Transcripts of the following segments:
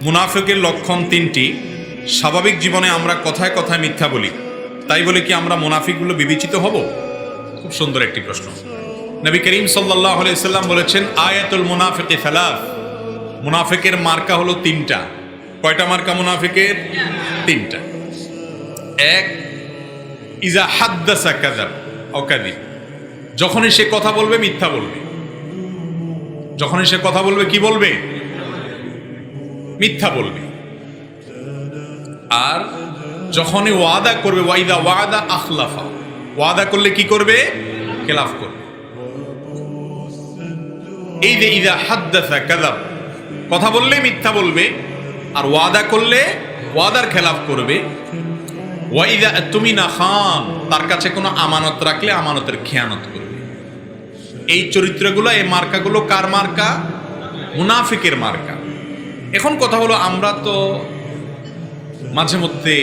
মুনাফিকের লক্ষণ তিনটি। স্বাভাবিক জীবনে আমরা কথায় কথায় মিথ্যা বলি, তাই বলে কি আমরা মুনাফিকগুলো বিবেচিত হব? খুব সুন্দর একটি প্রশ্ন। নবী করিম সাল্লাল্লাহু আলাইহি সাল্লাম বলেছেন, আয়াতুল মুনাফিকি সালাস, মুনাফিকের মার্কা হলো তিনটা। কয়টা মার্কা মুনাফিকের? তিনটা। এক, ইজা হাদ্দাসা কাযাব আও কাযিব, যখনই সে কথা বলবে মিথ্যা বলবে। যখনই সে কথা বলবে কি বলবে? মিথ্যা বলবে। আর যখনই ওয়াদা করবে, ওয়াইদা ওয়াদা আখলাফা, ওয়াদা করলে কি করবে? খেলাফ করবে। এই যে ইজা হাদ্দাসা কাযাব, কথা বললে মিথ্যা বলবে, আর ওয়াদা করলে ওয়াদার খেলাফ করবে। ওয়াইদা তুমিনা খান, তার কাছে কোনো আমানত রাখলে আমানতের খেয়ানত করবে। এই চরিত্রগুলো, এই মার্কাগুলো কার মার্কা? মুনাফিকের মার্কা। এখন কথা হলো, আমরা তো মাঝে মধ্যে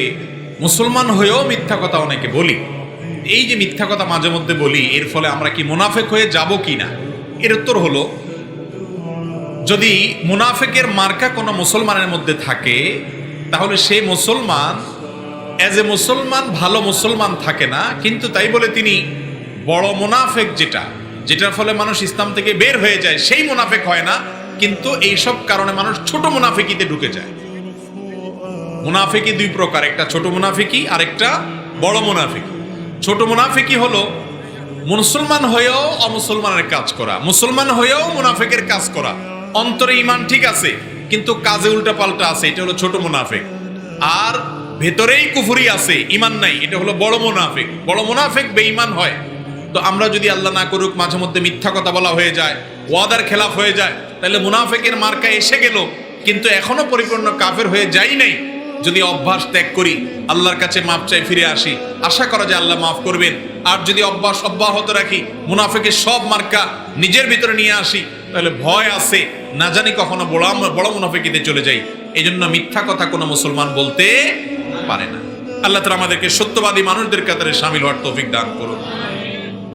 মুসলমান হয়েও মিথ্যা কথা অনেকে বলি। এই যে মিথ্যা কথা মাঝে মধ্যে বলি, এর ফলে আমরা কি মুনাফিক হয়ে যাব কি না? এর উত্তর হলো, যদি মুনাফিকের মার্কা কোনো মুসলমানের মধ্যে থাকে, তাহলে সে মুসলমান এজ এ মুসলমান ভালো মুসলমান থাকে না, কিন্তু তাই বলে তিনি বড় মুনাফিক, যেটার ফলে মানুষ ইসলাম থেকে বের হয়ে যায়, সেই মুনাফিক হয় না। কিন্তু এইসব কারণে মানুষ ছোট মুনাফিকিতে ঢুকে যায়। মুনাফিকি দুই প্রকার, একটা ছোট মুনাফিকি আর একটা বড় মুনাফিকি। ছোট মুনাফিকি হলো মুসলমান হয়েও অমুসলমানের কাজ করা, মুসলমান হয়েও মুনাফিকের কাজ করা, অন্তরে ঈমান ঠিক আছে কিন্তু কাজে উল্টা পাল্টা আছে, এটা হলো ছোট মুনাফিক। আর ভেতরেই কুফরি আছে, ঈমান নাই, এটা হলো বড় মুনাফিক। বড় মুনাফিক বেঈমান হয়। তো আমরা যদি আল্লাহ না করুক মাঝে মধ্যে মিথ্যা কথা বলা হয়ে যায়, ওয়াদার খেলাফ হয়ে যায়, তাহলে মুনাফিকের মার্কা এসে গেল, কিন্তু এখনো পরিপূর্ণ কাফের হয়ে যাই নাই। যদি অভ্যাস ত্যাগ করি, আল্লাহর কাছে মাপ চাই, ফিরে আসি, আশা করা যায় আল্লাহ মাফ করবেন। আর যদি অভ্যাস অব্যাহত রাখি, মুনাফিকের সব মার্কা নিজের ভিতরে নিয়ে আসি, তাহলে ভয় আছে না জানি কখনো বড় মুনাফিকিতে চলে যাই। এই জন্য মিথ্যা কথা কোনো মুসলমান বলতে পারে না। আল্লাহ তাআলা আমাদেরকে সত্যবাদী মানুষদের কাতারে শামিল হওয়ার তৌফিক দান করুন।